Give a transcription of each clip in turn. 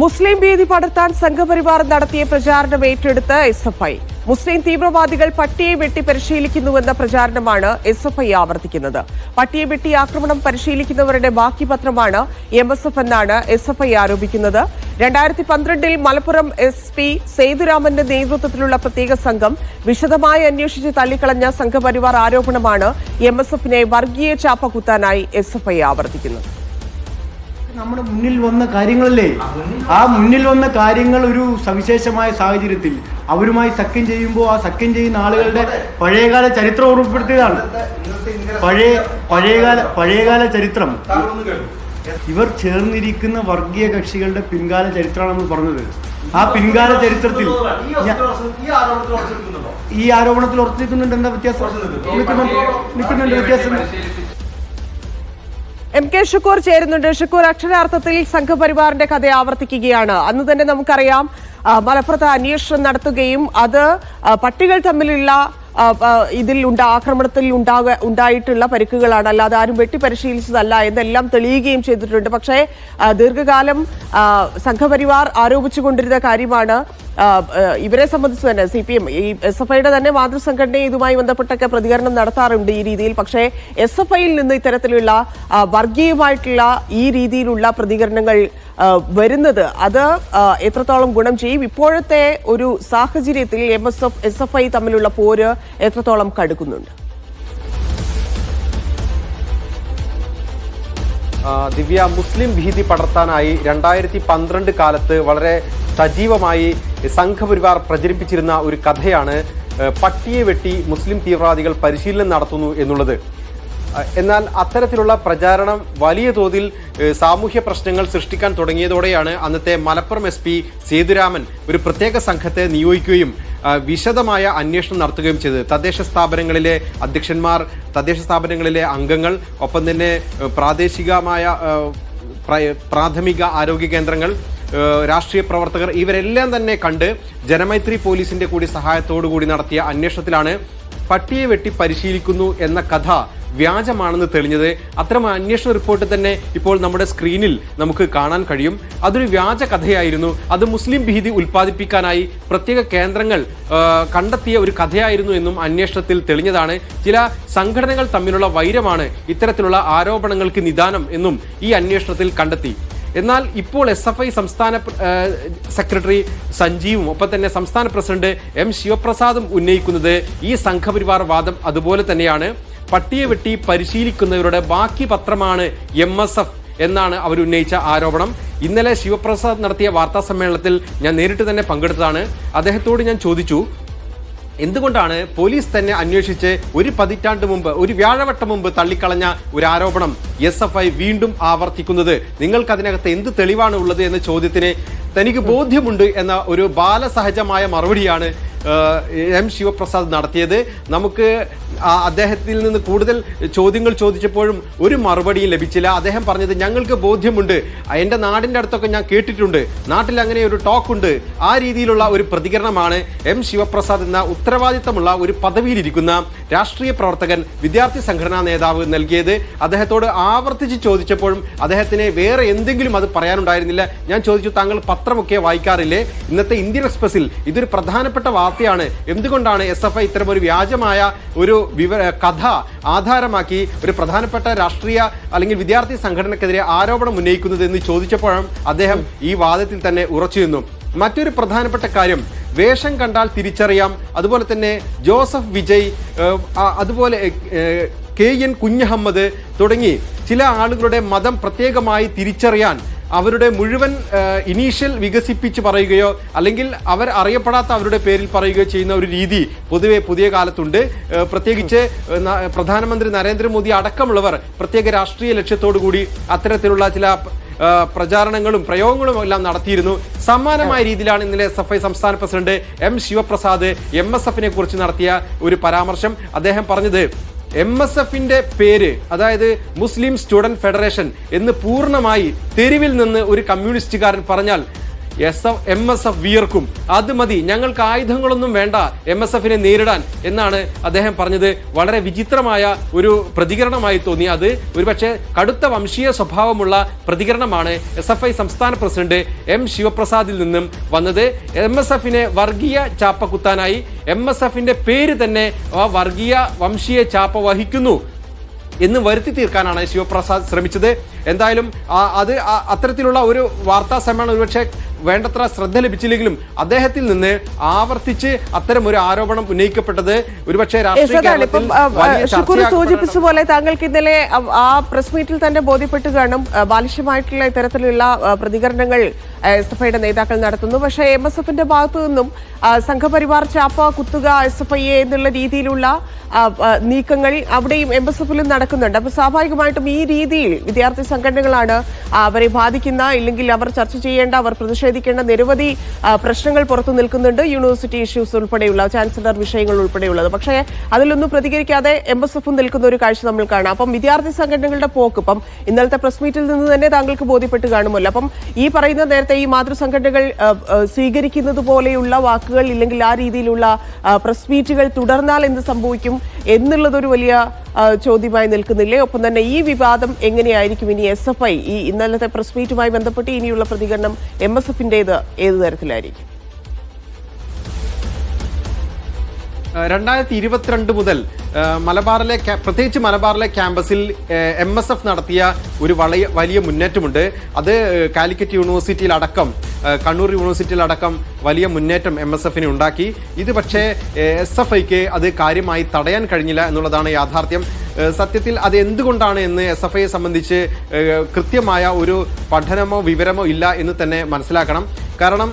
മുസ്ലിം ഭീതി പടർത്താൻ സംഘപരിവാർ നടത്തിയ പ്രചാരണം ഏറ്റെടുത്ത് എസ്എഫ്ഐ. മുസ്ലിം തീവ്രവാദികൾ പട്ടിയെ വെട്ടി പരിശീലിക്കുന്നുവെന്ന പ്രചാരണമാണ് എസ്എഫ്ഐ ആവർത്തിക്കുന്നത്. പട്ടിയെ വെട്ടി ആക്രമണം പരിശീലിക്കുന്നവരുടെ ബാക്കി പത്രമാണ് എംഎസ്എഫ് എന്നാണ് എസ്എഫ്ഐ ആരോപിക്കുന്നത്. 2012-ൽ മലപ്പുറം SP സേതുരാമന്റെ നേതൃത്വത്തിലുള്ള പ്രത്യേക സംഘം വിശദമായി അന്വേഷിച്ച് തള്ളിക്കളഞ്ഞ സംഘപരിവാർ ആരോപണമാണ് എംഎസ്എഫിനെ വർഗീയ ചാപ്പ കുത്താനായി എസ്എഫ്ഐ ആവർത്തിക്കുന്നത്. നമ്മുടെ മുന്നിൽ വന്ന കാര്യങ്ങളല്ലേ, ആ മുന്നിൽ വന്ന കാര്യങ്ങൾ ഒരു സവിശേഷമായ സാഹചര്യത്തിൽ അവരുമായി സഖ്യം ചെയ്യുമ്പോൾ ആ സഖ്യം ചെയ്യുന്ന ആളുകളുടെ പഴയകാല ചരിത്രം ഓർമ്മപ്പെടുത്തിയതാണ്. പഴയകാല ചരിത്രം ഇവർ ചേർന്നിരിക്കുന്ന വർഗീയ കക്ഷികളുടെ പിൻകാല ചരിത്രമാണ് നമ്മൾ പറഞ്ഞത്. ആ പിൻകാല ചരിത്രത്തിൽ ഈ ആരോപണത്തിൽ ഉറച്ചു നിൽക്കുന്നുണ്ട്. എന്താ വ്യത്യാസം? നിൽക്കുന്നുണ്ട് വ്യത്യാസം. MK ഷുക്കൂർ ചേരുന്നുണ്ട്. ഷുക്കൂർ, അക്ഷരാർത്ഥത്തിൽ സംഘപരിവാറിന്റെ കഥ ആവർത്തിക്കുകയാണ്. അന്ന് തന്നെ നമുക്കറിയാം മലപ്പുറത്ത് അന്വേഷണം നടത്തുകയും അത് പട്ടികൾ തമ്മിലുള്ള ആക്രമണത്തിൽ ഉണ്ടായിട്ടുള്ള പരിക്കുകളാണ്, അല്ലാതെ ആരും വെട്ടി പരിശീലിച്ചതല്ല എന്നെല്ലാം തെളിയുകയും ചെയ്തിട്ടുണ്ട്. പക്ഷേ ദീർഘകാലം സംഘപരിവാർ ആരോപിച്ചുകൊണ്ടിരുന്ന കാര്യമാണ്. ഇവരെ സംബന്ധിച്ച് തന്നെ CPM, ഈ SFIയുടെ തന്നെ മാതൃസംഘടന ഇതുമായി ബന്ധപ്പെട്ടൊക്കെ പ്രതികരണം നടത്താറുണ്ട് ഈ രീതിയിൽ. പക്ഷേ SFIയിൽ നിന്ന് ഇത്തരത്തിലുള്ള വർഗീയമായിട്ടുള്ള ഈ രീതിയിലുള്ള പ്രതികരണങ്ങൾ വരുന്നത് അത് എത്രത്തോളം ഗുണം ചെയ്യും? ഇപ്പോഴത്തെ ഒരു സാഹചര്യത്തിൽ MSF SFI തമ്മിലുള്ള പോര് എത്രത്തോളം കടുക്കുന്നുണ്ട്? ദിവ്യ, മുസ്ലിം ഭീതി പടർത്താനായി 2012 കാലത്ത് വളരെ സജീവമായി സംഘപരിവാർ പ്രചരിപ്പിച്ചിരുന്ന ഒരു കഥയാണ് പട്ടിയെ വെട്ടി മുസ്ലിം തീവ്രവാദികൾ പരിശീലനം നടത്തുന്നു എന്നുള്ളത്. എന്നാൽ അത്തരത്തിലുള്ള പ്രചാരണം വലിയ തോതിൽ സാമൂഹ്യ പ്രശ്നങ്ങൾ സൃഷ്ടിക്കാൻ തുടങ്ങിയതോടെയാണ് അന്നത്തെ മലപ്പുറം SP സേതുരാമൻ ഒരു പ്രത്യേക സംഘത്തെ നിയോഗിക്കുകയും വിശദമായ അന്വേഷണം നടത്തുകയും ചെയ്തത്. തദ്ദേശ സ്ഥാപനങ്ങളിലെ അധ്യക്ഷന്മാർ, തദ്ദേശ സ്ഥാപനങ്ങളിലെ അംഗങ്ങൾ, ഒപ്പം തന്നെ പ്രാഥമിക ആരോഗ്യ കേന്ദ്രങ്ങൾ, രാഷ്ട്രീയ പ്രവർത്തകർ, ഇവരെല്ലാം തന്നെ കണ്ട് ജനമൈത്രി പോലീസിന്റെ കൂടി സഹായത്തോടു കൂടി നടത്തിയ അന്വേഷണത്തിലാണ് പട്ടിയെ വെട്ടി പരിശീലിക്കുന്നു എന്ന കഥ വ്യാജമാണെന്ന് തെളിഞ്ഞത്. അത്തരം അന്വേഷണ റിപ്പോർട്ട് തന്നെ ഇപ്പോൾ നമ്മുടെ സ്ക്രീനിൽ നമുക്ക് കാണാൻ കഴിയും. അതൊരു വ്യാജ കഥയായിരുന്നു. അത് മുസ്ലിം ഭീതി ഉൽപ്പാദിപ്പിക്കാനായി പ്രത്യേക കേന്ദ്രങ്ങൾ കണ്ടെത്തിയ ഒരു കഥയായിരുന്നു എന്നും അന്വേഷണത്തിൽ തെളിഞ്ഞതാണ്. ചില സംഘടനകൾ തമ്മിലുള്ള വൈരമാണ് ഇത്തരത്തിലുള്ള ആരോപണങ്ങൾക്ക് നിദാനം എന്നും ഈ അന്വേഷണത്തിൽ കണ്ടെത്തി. എന്നാൽ ഇപ്പോൾ SFI സംസ്ഥാന സെക്രട്ടറി സഞ്ജീവും ഒപ്പം തന്നെ സംസ്ഥാന പ്രസിഡന്റ് M ശിവപ്രസാദും ഉന്നയിക്കുന്നത് ഈ സംഘപരിവാർ വാദം അതുപോലെ തന്നെയാണ്. പട്ടിയെ വെട്ടി പരിശീലിക്കുന്നവരുടെ ബാക്കി പത്രമാണ് MSF എന്നാണ് അവർ ഉന്നയിച്ച ആരോപണം. ഇന്നലെ ശിവപ്രസാദ് നടത്തിയ വാർത്താ സമ്മേളനത്തിൽ ഞാൻ നേരിട്ട് തന്നെ പങ്കെടുത്തതാണ്. അദ്ദേഹത്തോട് ഞാൻ ചോദിച്ചു, എന്തുകൊണ്ടാണ് പോലീസ് തന്നെ അന്വേഷിച്ച് ഒരു പതിറ്റാണ്ട് മുമ്പ്, ഒരു വ്യാഴവട്ടം മുമ്പ് തള്ളിക്കളഞ്ഞ ഒരു ആരോപണം SFI വീണ്ടും ആവർത്തിക്കുന്നത്? നിങ്ങൾക്ക് അതിനകത്ത് എന്ത് തെളിവാണ് ഉള്ളത് എന്ന ചോദ്യത്തിന് തനിക്ക് ബോധ്യമുണ്ട് എന്ന ഒരു ബാലസഹജമായ മറുപടിയാണ് M ശിവപ്രസാദ് നടത്തിയത്. നമുക്ക് അദ്ദേഹത്തിൽ നിന്ന് കൂടുതൽ ചോദ്യങ്ങൾ ചോദിച്ചപ്പോഴും ഒരു മറുപടിയും ലഭിച്ചില്ല. അദ്ദേഹം പറഞ്ഞത്, ഞങ്ങൾക്ക് ബോധ്യമുണ്ട്, എൻ്റെ നാടിൻ്റെ അടുത്തൊക്കെ ഞാൻ കേട്ടിട്ടുണ്ട്, നാട്ടിൽ അങ്ങനെ ഒരു ടോക്കുണ്ട്. ആ രീതിയിലുള്ള ഒരു പ്രതികരണമാണ് M ശിവപ്രസാദ് എന്ന ഉത്തരവാദിത്തമുള്ള ഒരു പദവിയിലിരിക്കുന്ന രാഷ്ട്രീയ പ്രവർത്തകൻ, വിദ്യാർത്ഥി സംഘടനാ നേതാവ് നൽകിയത്. അദ്ദേഹത്തോട് ആവർത്തിച്ച് ചോദിച്ചപ്പോഴും അദ്ദേഹത്തിന് വേറെ എന്തെങ്കിലും അത് പറയാനുണ്ടായിരുന്നില്ല. ഞാൻ ചോദിച്ചു, താങ്കൾ പത്രമൊക്കെ വായിക്കാറില്ലേ? ഇന്നത്തെ ഇന്ത്യൻ എക്സ്പ്രസിൽ ഇതൊരു പ്രധാനപ്പെട്ട വാർത്തയാണ്. എന്തുകൊണ്ടാണ് SFI ഇത്തരമൊരു വ്യാജമായ ഒരു കഥ ആധാരമാക്കി ഒരു പ്രധാനപ്പെട്ട രാഷ്ട്രീയ അല്ലെങ്കിൽ വിദ്യാർത്ഥി സംഘടനക്കെതിരെ ആരോപണം ഉന്നയിക്കുന്നത് എന്ന് ചോദിച്ചപ്പോഴും അദ്ദേഹം ഈ വാദത്തിൽ തന്നെ ഉറച്ചു നിന്നു. മറ്റൊരു പ്രധാനപ്പെട്ട കാര്യം, വേഷം കണ്ടാൽ തിരിച്ചറിയാം. അതുപോലെ തന്നെ ജോസഫ് വിജയ്, അതുപോലെ KN കുഞ്ഞഹമ്മദ് തുടങ്ങി ചില ആളുകളുടെ മതം പ്രത്യേകമായി തിരിച്ചറിയാൻ അവരുടെ മുഴുവൻ ഇനീഷ്യൽ വികസിപ്പിച്ച് പറയുകയോ അല്ലെങ്കിൽ അവർ അറിയപ്പെടാത്ത അവരുടെ പേരിൽ പറയുകയോ ചെയ്യുന്ന ഒരു രീതി പൊതുവെ പുതിയ കാലത്തുണ്ട്. പ്രത്യേകിച്ച് പ്രധാനമന്ത്രി നരേന്ദ്രമോദി അടക്കമുള്ളവർ പ്രത്യേക രാഷ്ട്രീയ ലക്ഷ്യത്തോടു കൂടി അത്തരത്തിലുള്ള ചില പ്രചാരണങ്ങളും പ്രയോഗങ്ങളും എല്ലാം നടത്തിയിരുന്നു. സമാനമായ രീതിയിലാണ് ഇന്നലെ SFI സംസ്ഥാന പ്രസിഡന്റ് M ശിവപ്രസാദ് MSFനെ കുറിച്ച് നടത്തിയ ഒരു പരാമർശം. അദ്ദേഹം പറഞ്ഞത്, MSFന്റെ പേര്, അതായത് മുസ്ലിം സ്റ്റുഡന്റ് ഫെഡറേഷൻ എന്ന് പൂർണ്ണമായി തെരുവിൽ നിന്ന് ഒരു കമ്മ്യൂണിസ്റ്റുകാരൻ പറഞ്ഞാൽ MSF വിയർക്കും, അത് മതി, ഞങ്ങൾക്ക് ആയുധങ്ങളൊന്നും വേണ്ട MSFനെ നേരിടാൻ എന്നാണ് അദ്ദേഹം പറഞ്ഞത്. വളരെ വിചിത്രമായ ഒരു പ്രതികരണമായി തോന്നി. അത് ഒരുപക്ഷെ കടുത്ത വംശീയ സ്വഭാവമുള്ള പ്രതികരണമാണ് SFI സംസ്ഥാന പ്രസിഡന്റ് M ശിവപ്രസാദിൽ നിന്നും വന്നത്. MSFനെ വർഗീയ ചാപ്പ കുത്താനായി MSFന്റെ പേര് തന്നെ ആ വർഗീയ വംശീയ ചാപ്പ വഹിക്കുന്നു എന്ന് വരുത്തി തീർക്കാനാണ് ശിവപ്രസാദ് ശ്രമിച്ചത്. എന്തായാലും അത് അത്തരത്തിലുള്ള ഒരു വാർത്താ സമ്മേളനം ഒരുപക്ഷെ വേണ്ടത്ര ശ്രദ്ധ ലഭിച്ചില്ലെങ്കിലും അദ്ദേഹത്തിൽ നിന്ന് ആവർത്തിച്ച് അത്തരം ഒരു ആരോപണം ഉന്നയിക്കപ്പെട്ടത് ഒരുപക്ഷെ സൂചിപ്പിച്ച പോലെ താങ്കൾക്ക് ഇന്നലെ ആ പ്രസ് മീറ്റിൽ തന്നെ ബോധ്യപ്പെട്ട് കാണും ബാലിഷ്യമായിട്ടുള്ള ഇത്തരത്തിലുള്ള പ്രതികരണങ്ങൾ SFIയുടെ നേതാക്കൾ നടത്തുന്നു. പക്ഷേ MSFന്റെ ഭാഗത്തു നിന്നും സംഘപരിവാർ ചാപ്പ കുത്തുക SFIയെ എന്നുള്ള രീതിയിലുള്ള നീക്കങ്ങൾ അവിടെയും MSFലും നടക്കുന്നുണ്ട്. അപ്പൊ സ്വാഭാവികമായിട്ടും ഈ രീതിയിൽ വിദ്യാർത്ഥി സംഘടനകളാണ് അവരെ ബാധിക്കുന്ന, ഇല്ലെങ്കിൽ അവർ ചർച്ച ചെയ്യേണ്ട, അവർ പ്രതിഷേധിക്കേണ്ട നിരവധി പ്രശ്നങ്ങൾ പുറത്തു നിൽക്കുന്നുണ്ട്. യൂണിവേഴ്സിറ്റി ഇഷ്യൂസ് ഉൾപ്പെടെയുള്ള, ചാൻസലർ വിഷയങ്ങൾ ഉൾപ്പെടെയുള്ളത്. പക്ഷേ അതിലൊന്നും പ്രതികരിക്കാതെ MSFും നിൽക്കുന്ന ഒരു കാഴ്ച നമ്മൾ കാണാം. അപ്പം വിദ്യാർത്ഥി സംഘടനകളുടെ പോക്ക് ഇപ്പം ഇന്നലത്തെ പ്രസ് മീറ്റിൽ നിന്ന് തന്നെ താങ്കൾക്ക് ബോധ്യപ്പെട്ട് കാണുമല്ലോ. അപ്പം ഈ പറയുന്ന നേരത്തെ ഈ മാതൃസംഘടനകൾ സ്വീകരിക്കുന്നത് പോലെയുള്ള വാക്കുകൾ, ഇല്ലെങ്കിൽ ആ രീതിയിലുള്ള പ്രസ് മീറ്റുകൾ തുടർന്നാൽ എന്ത് സംഭവിക്കും എന്നുള്ളതൊരു വലിയ ചോദ്യമായി നിൽക്കുന്നില്ലേ? ഒപ്പം തന്നെ ഈ വിവാദം എങ്ങനെയായിരിക്കും ഇനി SFI ഈ ഇന്നലത്തെ പ്രസ് മീറ്റുമായി ബന്ധപ്പെട്ട് ഇനിയുള്ള പ്രതികരണം MSFന്റേത് ഏത് തരത്തിലായിരിക്കും? 2022 മുതൽ മലബാറിലെ പ്രത്യേകിച്ച് മലബാറിലെ ക്യാമ്പസിൽ MSF നടത്തിയ ഒരു വലിയ മുന്നേറ്റമുണ്ട്. അത് കാലിക്കറ്റ് യൂണിവേഴ്സിറ്റിയിലടക്കം, കണ്ണൂർ യൂണിവേഴ്സിറ്റിയിലടക്കം വലിയ മുന്നേറ്റം MSFന് ഉണ്ടാക്കി. ഇത് പക്ഷേ SFIക്ക് അത് കാര്യമായി തടയാൻ കഴിഞ്ഞില്ല എന്നുള്ളതാണ് യാഥാർത്ഥ്യം. സത്യത്തിൽ അത് എന്തുകൊണ്ടാണ് എന്ന് SFIയെ സംബന്ധിച്ച് കൃത്യമായ ഒരു പഠനമോ വിവരമോ ഇല്ല എന്ന് തന്നെ മനസ്സിലാക്കണം. കാരണം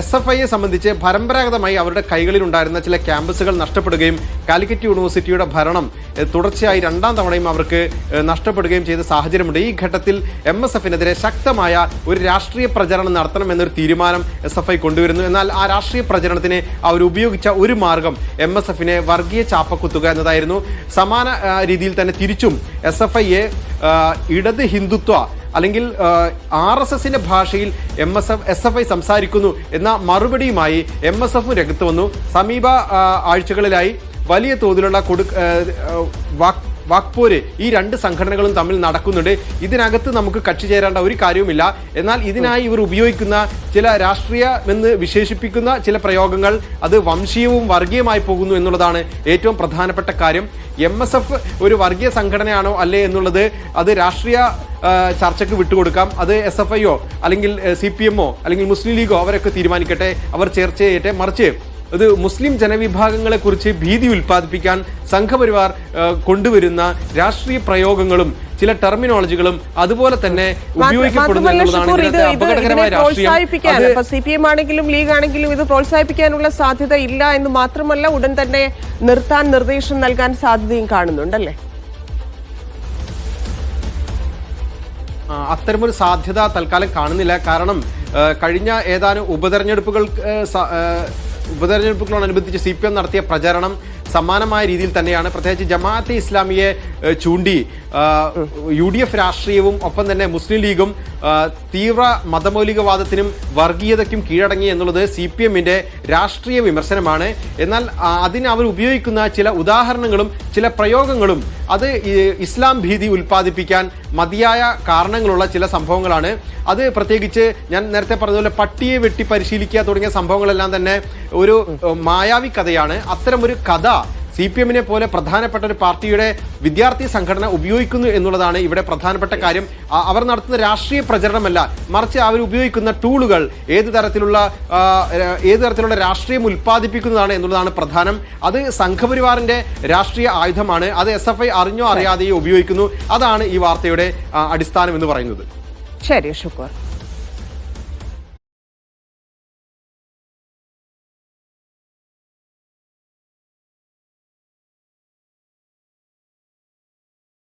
SFIയെ സംബന്ധിച്ച് പരമ്പരാഗതമായി അവരുടെ കൈകളിലുണ്ടായിരുന്ന ചില ക്യാമ്പസുകൾ നഷ്ടപ്പെടുകയും കാലിക്കറ്റ് യൂണിവേഴ്സിറ്റിയുടെ ഭരണം തുടർച്ചയായി 2ാം തവണയും അവർക്ക് നഷ്ടപ്പെടുകയും ചെയ്ത സാഹചര്യമുണ്ട്. ഈ ഘട്ടത്തിൽ MSFനെതിരെ ശക്തമായ ഒരു രാഷ്ട്രീയ പ്രചരണം നടത്തണമെന്നൊരു തീരുമാനം SFI കൊണ്ടുവരുന്നു. എന്നാൽ ആ രാഷ്ട്രീയ പ്രചരണത്തിന് അവർ ഉപയോഗിച്ച ഒരു മാർഗം MSFനെ വർഗീയ ചാപ്പക്കുത്തുക എന്നതായിരുന്നു. സമാന രീതിയിൽ തന്നെ തിരിച്ചും SFIയെ ഇടത് ഹിന്ദുത്വ അല്ലെങ്കിൽ RSSന്റെ ഭാഷയിൽ SFI സംസാരിക്കുന്നു എന്ന മറുപടിയുമായി MSF രംഗത്ത് വന്നു. സമീപ ആഴ്ചകളിലായി വലിയ തോതിലുള്ള വാക്പോര് ഈ രണ്ട് സംഘടനകളും തമ്മിൽ നടക്കുന്നുണ്ട്. ഇതിനകത്ത് നമുക്ക് കക്ഷി ചേരേണ്ട ഒരു കാര്യവുമില്ല. എന്നാൽ ഇതിനായി ഇവർ ഉപയോഗിക്കുന്ന ചില രാഷ്ട്രീയമെന്ന് വിശേഷിപ്പിക്കുന്ന ചില പ്രയോഗങ്ങൾ അത് വംശീയവും വർഗീയമായി പോകുന്നു എന്നുള്ളതാണ് ഏറ്റവും പ്രധാനപ്പെട്ട കാര്യം. MSF ഒരു വർഗീയ സംഘടനയാണോ അല്ലേ എന്നുള്ളത് അത് രാഷ്ട്രീയ ചർച്ചയ്ക്ക് വിട്ടുകൊടുക്കാം. അത് SFIയോ അല്ലെങ്കിൽ CPMോ അല്ലെങ്കിൽ മുസ്ലിം ലീഗോ അവരൊക്കെ തീരുമാനിക്കട്ടെ, അവർ ചർച്ച ചെയ്യട്ടെ. മറിച്ച് ഇത് മുസ്ലിം ജനവിഭാഗങ്ങളെ കുറിച്ച് ഭീതി ഉൽപ്പാദിപ്പിക്കാൻ സംഘപരിവാർ കൊണ്ടുവരുന്ന രാഷ്ട്രീയ പ്രയോഗങ്ങളും ചില ടെർമിനോളജികളും അതുപോലെ തന്നെ ഉപയോഗിക്കപ്പെടുന്നു എന്നുള്ളതാണ് അപകടകരമായ രാഷ്ട്രീയം. CPM ആണെങ്കിലും ലീഗ് ആണെങ്കിലും ഇത് പ്രോത്സാഹിപ്പിക്കാനുള്ള സാധ്യത ഇല്ല എന്ന് മാത്രമല്ല, ഉടൻ തന്നെ നിർത്താൻ നിർദ്ദേശം നൽകാൻ സാധ്യതയും കാണുന്നുണ്ടല്ലേ? അത്തരമൊരു സാധ്യത തൽക്കാലം കാണുന്നില്ല. കാരണം കഴിഞ്ഞ ഏതാനും ഉപതെരഞ്ഞെടുപ്പുകളോടനുബന്ധിച്ച് CPM നടത്തിയ പ്രചരണം സമാനമായ രീതിയിൽ തന്നെയാണ്. പ്രത്യേകിച്ച് ജമാഅത്തെ ഇസ്ലാമിയെ ചൂണ്ടി UDF രാഷ്ട്രീയവും ഒപ്പം തന്നെ മുസ്ലിം ലീഗും തീവ്ര മതമൗലികവാദത്തിനും വർഗീയതയ്ക്കും കീഴടങ്ങി എന്നുള്ളത് CPMന്റെ രാഷ്ട്രീയ വിമർശനമാണ്. എന്നാൽ അതിന് അവർ ഉപയോഗിക്കുന്ന ചില ഉദാഹരണങ്ങളും ചില പ്രയോഗങ്ങളും അത് ഇസ്ലാം ഭീതി ഉൽപ്പാദിപ്പിക്കാൻ മതിയായ കാരണങ്ങളുള്ള ചില സംഭവങ്ങളാണ്. അത് പ്രത്യേകിച്ച് ഞാൻ നേരത്തെ പറഞ്ഞതുപോലെ പട്ടിയെ വെട്ടി പരിശീലിക്കുക തുടങ്ങിയ സംഭവങ്ങളെല്ലാം തന്നെ ഒരു മായാവി കഥയാണ്. അത്തരമൊരു കഥ CPMനെ പോലെ പ്രധാനപ്പെട്ട ഒരു പാർട്ടിയുടെ വിദ്യാർത്ഥി സംഘടന ഉപയോഗിക്കുന്നു എന്നുള്ളതാണ് ഇവിടെ പ്രധാനപ്പെട്ട കാര്യം. അവർ നടത്തുന്ന രാഷ്ട്രീയ പ്രചരണമല്ല, മറിച്ച് അവർ ഉപയോഗിക്കുന്ന ടൂളുകൾ ഏത് തരത്തിലുള്ള രാഷ്ട്രീയം ഉൽപ്പാദിപ്പിക്കുന്നതാണ് എന്നുള്ളതാണ് പ്രധാനം. അത് സംഘപരിവാറിന്റെ രാഷ്ട്രീയ ആയുധമാണ്. അത് SFI അറിഞ്ഞോ അറിയാതെയോ ഉപയോഗിക്കുന്നു. അതാണ് ഈ വാർത്തയുടെ അടിസ്ഥാനം എന്ന് പറയുന്നത്. ശരി, ശുക്ർ.